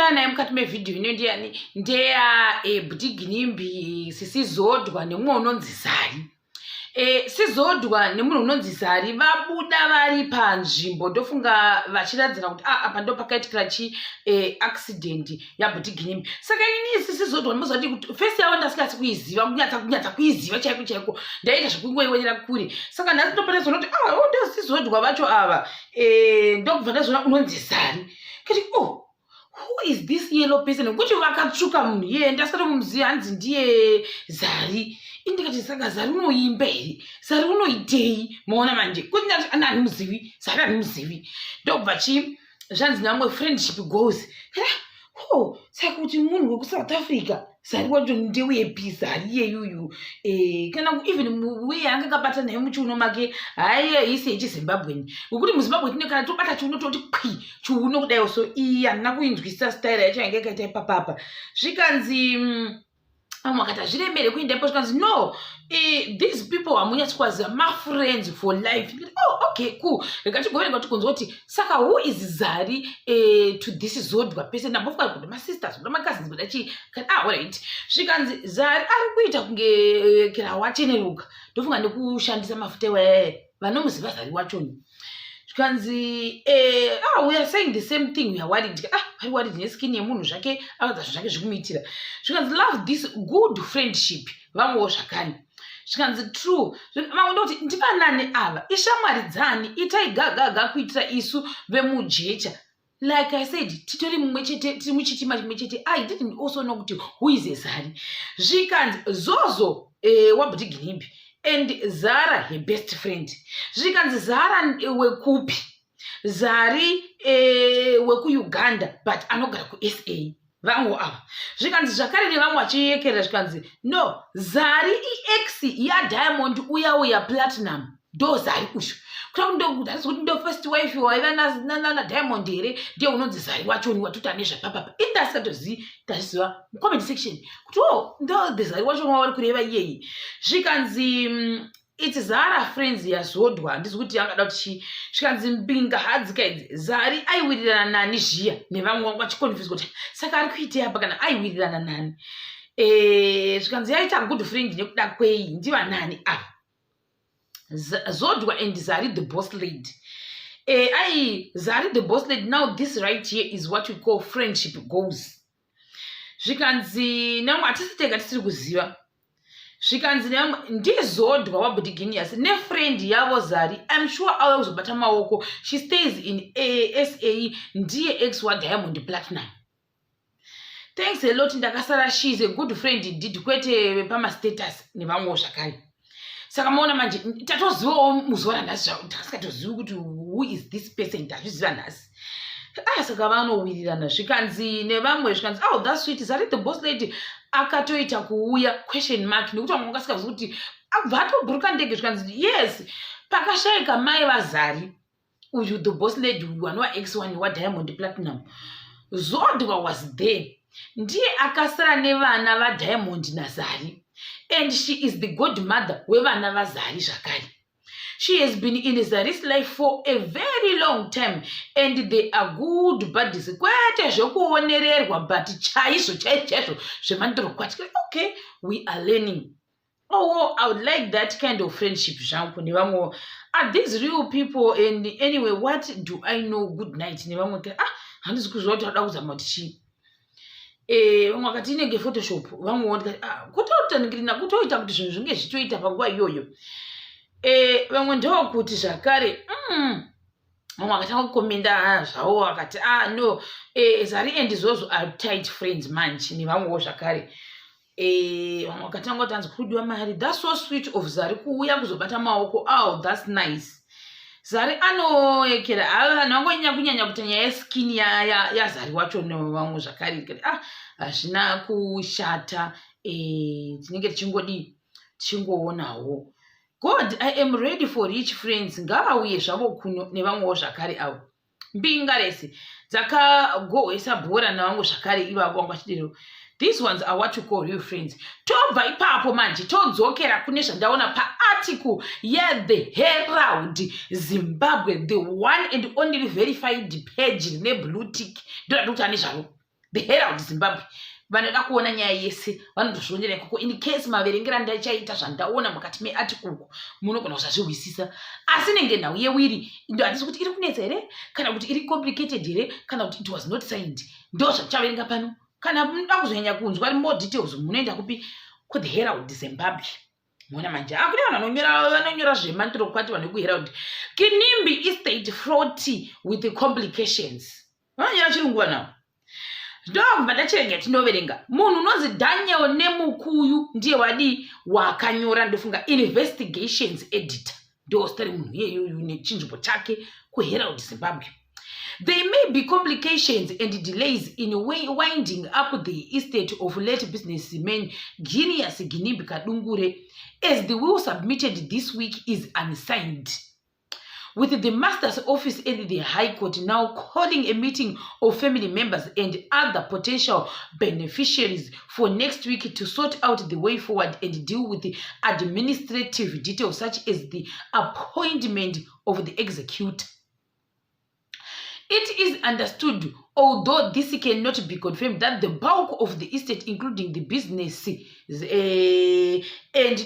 ndataura naye mukati mevidhiyo ino ndiani ndeya Butiginimbi Sisizodwa nemumwe unonzi Zari. Sizodwa nemunhu unonzi Zari vabuda vari panzvimbo ndofunga vachiradzira kuti apa ndo pakaitikira accident yaButiginimbi. Saka inini Sizodwa ndimozvati kuti first yavo ndasikasi kuiziva kunyatsa kuiziva chaiko chaiko ndaita zvekungoiwonera kure. Saka nhasi ndopata zoona kuti ndo Sizodwa vacho ava ndokubva ndazoona unonzi Zari. Kati who is this yellow person? Kuti vakatsvuka munhu iye ndasati mumuziva hanzi ndiye Zari. Indikati saka Zari unoimba here, Zari unoitei, maona manje kuti ndati ana hanimuzivi, Zari hanimuzivi. Ndokubva zvanzi namwe friendship goes. Saka kuti munhu wekuSouth Africa Zari wacho ndeuyepi Zari iyeyuyu, kana even uye anga akabata naye muchiuno make haiye ise yechiZimbabweni, ngokuti muZimbabwe tine kana tobata chiuno toti kwi chiuno kudai so iya handina kuinzwisisa style yacho yanga yakaita ipapapa. Zvikanzi wakati azviremere kuendapo zvikanzi no, these people hamunyatsikwaziva ma-friends for life. Okay, cool. Rekachigoverenga kuti kunzwa kuti saka who is Zari to this Zodwa person? Nambofuka kuti ma-sisters, kuti ma-cousins, kuti achi alright. Zvikanzi Zari ari kuita kunge kira wacheneruka. Ndofunga nekushandisa mafuta vanomuziva Zari wachoni. Zvikanzi we are saying the same thing, we are worried. Vari worried neskin yemunhu zvake akadza zvake zvikumitira. Zvikanzi love this good friendship vamwewo zvakare. Zvikanzi true. Vamwe ndoti ndivanani ava ishamwari dzani itai gagaga kuitira isu vemujecha. Like I said, titori mumwe chete, tiri muchitima chimwe chete. I didn't also know kuti who is Zari. Zvikanzi Zozo waButiginimbi and Zara her best friend. Zvikanzi Zara wekupi, Zari weku-Uganda but anogara ku-SA. Vamwe ava. Zvikanzi zvakare nevamwe vachiyekerera zvikanzi no, Zari ex yaDiamond uya Platinum ndo Zari uyu. Kuti ndo first wife waiva naDiamond here ndiye unonzi Zari wachoni watuta nezvapapapa. Indasatozivi ndaziva mucomment section kuti ndo Zari wachoni wavari kureva iyeyi. Zvikanzi it's Zara friends yaZodwa, handisi kuti angada kuti zvikanzi mbinga hadzika idzi Zari aiwirirana nani zviya nevamwe vangu vachiconfuse kuti saka ari kuitei apa kana aiwirirana nani. Zvikanzi yaita good friend nekuda kwei ndiva nani apa. Zodwa and Zari the boss lady. Zari the boss lady. Now this right here is what we call friendship goals. Zvikanzi namwe hatisitega tisiri kuziva. Zvikanzi namwe ndiZodwa waButiginimbi nefriend yavo Zari. I'm sure ava kuzobata maoko. She stays in SA, ndiye ex waDiamond Platinum. Thanks a lot. Ndakasara she is a good friend indeed, kwete pama status nevamwewo zvakare. Saka maona manje tatozivawo muzuva ranhasi zvavo takasingatozivi kuti who is this person, tazviziva nhasi. Saka vanowirirana. Zvikanzi nevamwe zvikanzi that's sweet, Zari the boss lady akatoita kuuya question mark nekuti vamwe vangasikazivi kuti abva atobhuruka ndege. Zvikanzi yes, pakashayika mai vaZari uyu the boss lady uyu anova ex1 waDiamond Platinum, Zodwa was there, ndiye akasara nevana vaDiamond naZari. And she is the godmother wevana vaZari zvakare. She has been in Zari's life for a very long time and they are good buddies. Kwete zvokuonererwa but chaizvo zvemandorokwati. Okay, we are learning. I would like that kind of friendship. Are these real people? And anyway, what do I know? Good night. Handisi kuziva kuti vada kuzama kuti chii. Vamwe vakati inenge Photoshop, vamwe vakati kutotaningirina kutoita kuti zvinhu zvinge zvichitoita panguva iyoyo. Vamwe ndokuti zvakare vamwe vakatanga kukomenda zvavo vakati no, Zari and Zozo are tight friends manje nevamwewo zvakare. Vamwe vakatanga kuti hanzi kudiwa mari. That's so sweet of Zari kuuya kuzobata maoko. That's nice. Zari anoekera vanhu vangonyanya kunyanya kuti nyaya yeskin yaZari wacho nevamwe zvakare hazvina kushata. Tinenge tichingoonawo. God, I am ready for rich friends. Ngavauye zvavo kuno nevamwewo zvakare avo. Mbinga rese dzakagohwesa bhora nevamwe zvakare ivavo vanga vachidero. These ones are what you call real friends. Tobva ipapo manje todzokera kune zvandaona paarticle The Herald Zimbabwe, the one and only verified page rine blue tick. Ndoda kuti ane zvaro. the Herald Zimbabwe vanoda kuona nyaya yese vanotozvionera ikoko. In case maverengera ndachaita zvandaona mukati mearticle munogona kuzvazviwisisa. Asi nenge nhau yewiri ndo handisi kuti iri kunetsa here kana kuti iri complicated here kana kuti it was not signed. Ndo zvatichaverenga pano. Kana munoda kuzonyanya kunzwa more details munoenda kupi kuThe Herald Zimbabwe. Mona manje akune vanonyora zvemantiro kwati vanhu kuHerald. Kinimbi estate fraught with the complications. Vanonyora chirungu vanavo. Ndobva ndachirenge tinoverenga. Munhu unonzi Daniel Nemukuyu ndiye wadi wakanyora ndofunga investigations editor. Ndo story munhu iyeyo nechinzvimbo chake kuHerald Zimbabwe. There may be complications and delays in winding up the estate of late businessman Guineas Ginimbi Kadungure as the will submitted this week is unsigned. With the Master's Office and the High Court now calling a meeting of family members and other potential beneficiaries for next week to sort out the way forward and deal with the administrative details such as the appointment of the executor. It is understood, although this cannot be confirmed, that the bulk of the estate, including the business and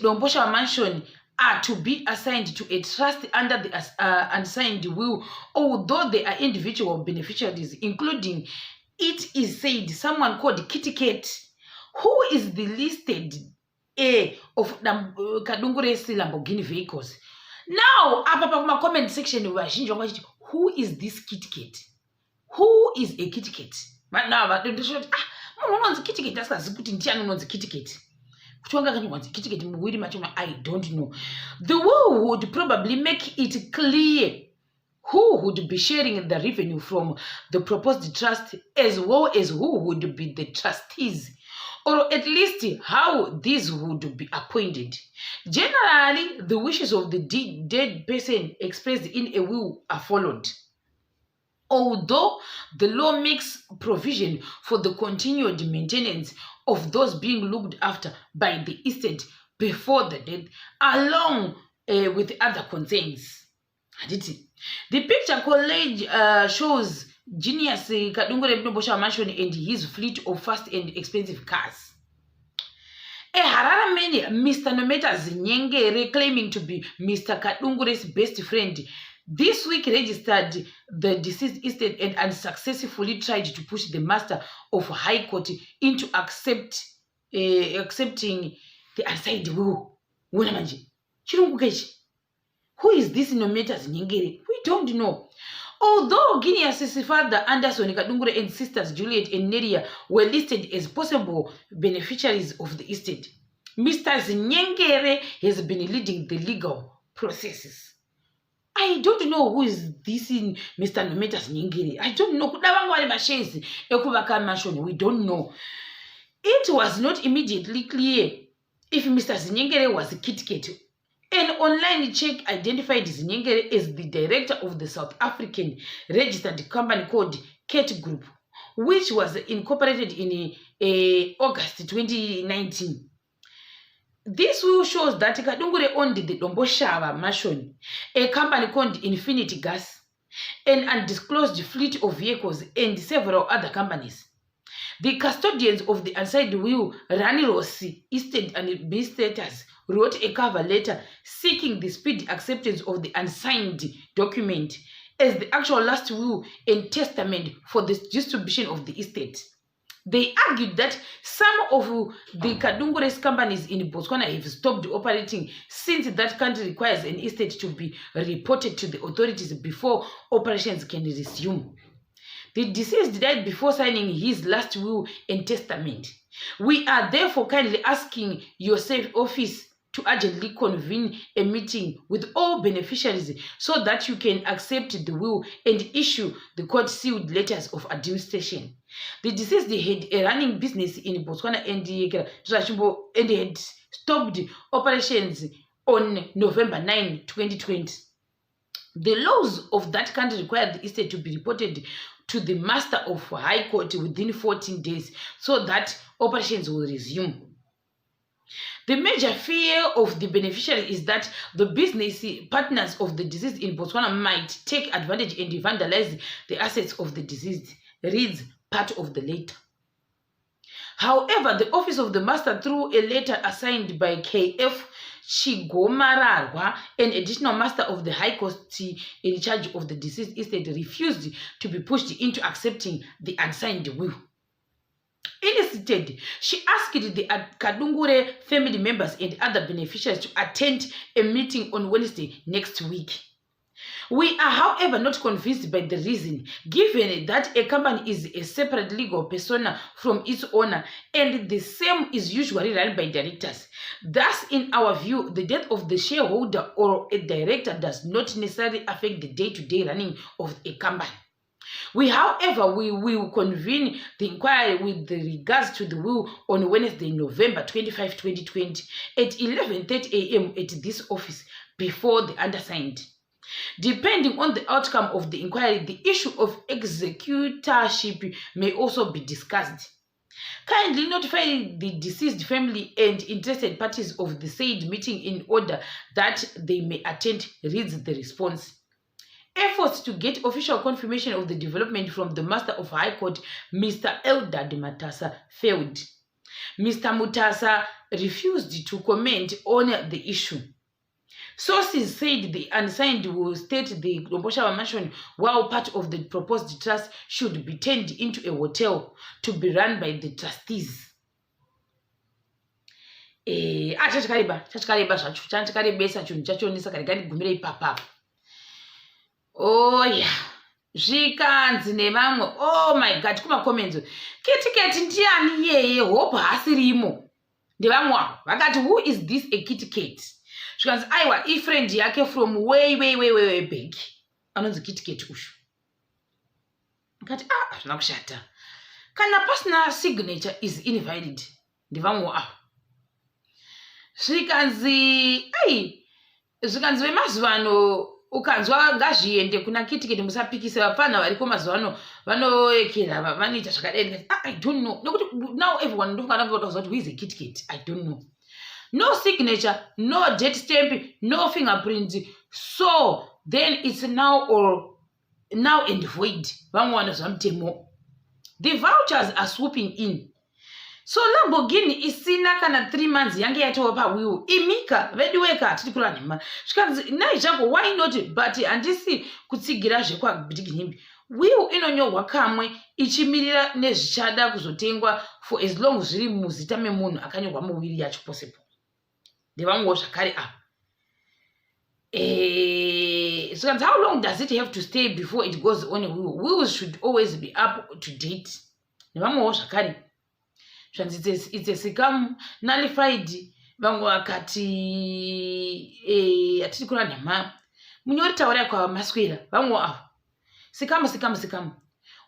Dombosha Mansion, are to be assigned to a trust under the unsigned will, although there are individual beneficiaries, including, it is said, someone called Kitty Cat, who is the listed heir of Kadungure's Lamborghini vehicles. Now, up comment section, who is this Kitty Cat? Who is a Kitty Cat? But now, but Kitty Cat, Kitty Cat. I don't know. The will would probably make it clear who would be sharing the revenue from the proposed trust, as well as who would be the trustees, or at least how these would be appointed. Generally, the wishes of the dead person expressed in a will are followed. Although the law makes provision for the continued maintenance of those being looked after by the estate before the death, along with other concerns. The picture collage shows Genius Kadungure Bosha Mansion and his fleet of fast and expensive cars. A Harare man, Mr. Nometa Zinyengere, claiming to be Mr. Kadungure's best friend, this week registered the deceased estate and unsuccessfully tried to push the Master of High Court into accepting the unsigned will. Who is this Nometa Zinyengere? We don't know. Although Guineas' father Anderson Kadungure and sisters Juliet and Neria were listed as possible beneficiaries of the estate, Mr. Zinyengere has been leading the legal processes. I don't know who is this in Mr. Nometa Zinyengere. I don't know. We don't know. It was not immediately clear if Mr. Zinyengere was a Kit Kat. An online check identified Zinyengere as the director of the South African registered company called Cat Group, which was incorporated in August 2019. This will shows that Kadungure owned the Domboshava Mansion, a company called Infinity Gas, an undisclosed fleet of vehicles, and several other companies. The custodians of the unsigned will, Rani Rossi, estate administrators, wrote a cover letter seeking the speedy acceptance of the unsigned document as the actual last will and testament for the distribution of the estate. They argued that some of the Kadungure's companies in Botswana have stopped operating since that country requires an estate to be reported to the authorities before operations can resume. The deceased died before signing his last will and testament. We are therefore kindly asking your safe office to urgently convene a meeting with all beneficiaries so that you can accept the will and issue the court-sealed letters of administration. The deceased had a running business in Botswana and had stopped operations on November 9, 2020. The laws of that country require the estate to be reported to the Master of High Court within 14 days so that operations will resume. The major fear of the beneficiary is that the business partners of the deceased in Botswana might take advantage and vandalize the assets of the deceased, reads part of the letter. However, the office of the master, through a letter assigned by KF Chigomararwa, an additional master of the High Court in charge of the deceased estate, refused to be pushed into accepting the unsigned will. Instead, she asked the Kadungure family members and other beneficiaries to attend a meeting on Wednesday next week. We are, however, not convinced by the reason, given that a company is a separate legal persona from its owner, and the same is usually run by directors. Thus, in our view, the death of the shareholder or a director does not necessarily affect the day-to-day running of a company. We will convene the inquiry with regards to the will on Wednesday, November 25, 2020, at 11:30 a.m. at this office before the undersigned. Depending on the outcome of the inquiry, the issue of executorship may also be discussed. Kindly notify the deceased family and interested parties of the said meeting in order that they may attend, reads the response. Efforts to get official confirmation of the development from the Master of High Court, Mr. Eldad Matasa, failed. Mr. Mutasa refused to comment on the issue. Sources said the unsigned will state the Lomboshawa mansion, while part of the proposed trust should be turned into a hotel to be run by the trustees. Oh yeah, zvikanzi nevamwe. Oh my god, kuma comments. Kitiketi ndiani yeye hope hasirimo. Ndevamwe wavo vakati, who is this a Kitiketi? Zvikanzi aiwa ifriend yake from way back. Anonzi Kitiketi ushu. Akati hazvina kushata. Kana pasina signature is invalid. Ndevamwe wavo. Zvikanzi vemazuvano ukanzwa ngazviende kuna Kitiketi musapikise vapana variko mazuvano vanoekera vanoita zvakadai. I don't know. Nokuti now everyone ndofanira kutaura kuti who is a Kitiketi? I don't know. No signature, no date stamp, no fingerprint. So then it's now and void. The vouchers are swooping in. So Lamborghini isina kana 3 months yange yatowa pa will imika vediweka titikula nema zvikanzi nai zvangu why not, but handisi kutsigira zvekwa Bitiginimbi. Will inonyorwa kamwe ichimirira nezvichada kuzotengwa for as long as zviri muzita memunhu akanyorwa muwiri yacho possible. Ndevamwewo zvakare apa. Zvikanzi how long does it have to stay before it goes on a will? Wills should always be up to date. Ndevamwewo zvakare. It's a scam, nullified. Vamwe vakati atiri kula nema munyori taura kwa maswera vamwe avo sikamu.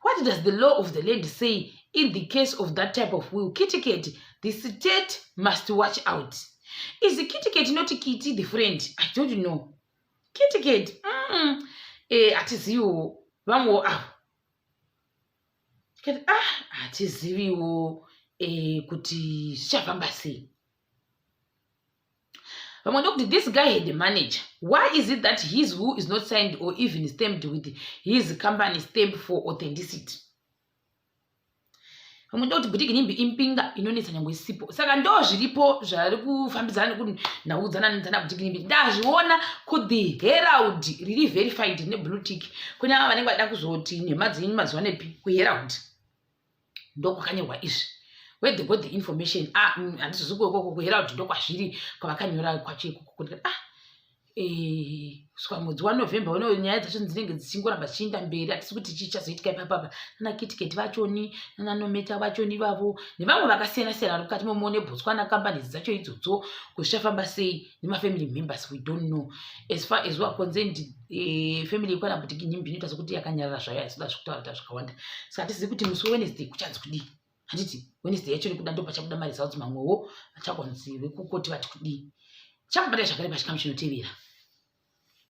What does the law of the land say in the case of that type of will? Kitiketi, the state must watch out. Is the Kitiketi not Kitty the friend? I don't know. Kitiketi atiziwo vamwe avo atiziviwo kuti zvichafamba sei. Vamwe ndokuti this guy had a manager. Why is it that his will is not signed or even stamped with his company stamp for authenticity? Vamwe ndokuti Bitiginimbi impinga inonetsa nyangwe isipo. Saka ndo zviripo zvari kufambidzana nekuti naudzana nenzana Bitiginimbi. Ndazviona ku the Herald riri verified neblue tick. Kune ava vanenge vada kuzoti nemadzinyi mazuva nepi ku Herald. Ndokwakanyorwa izvi. Where they got the information, handizozikuwekoko kuhera kuti ndokwazviri kwavakanyora kwacheko kuti kusvika mwedzi waNovember uno nyaya dzacho dzinenge dzichingoramba dzichienda mberi. Hatisi kuti chichazoitika ipapapa. Nana Kitiketi vachoni, nana Nometa vachoni vavo, nevamwe vakasiyana-siyana vari mukati momuone Botswana companies dzacho idzodzo kuti zvichafamba sei nemafamily members. We don't know. As far as we are concerned, family yekwana Bitiginimbi inoita sokuti yakanyarara zvayo haisida zvekutaura zvakawanda. Saka hatizivi kuti musi weWednesday kuchanzi kudii. Handiti Wednesday yacho nekuda ndo pachabuda mari zawo dzimamwewo vachakwanzi vekukoti vati kudii. Chakubata zvakare pachikamu chinotevera.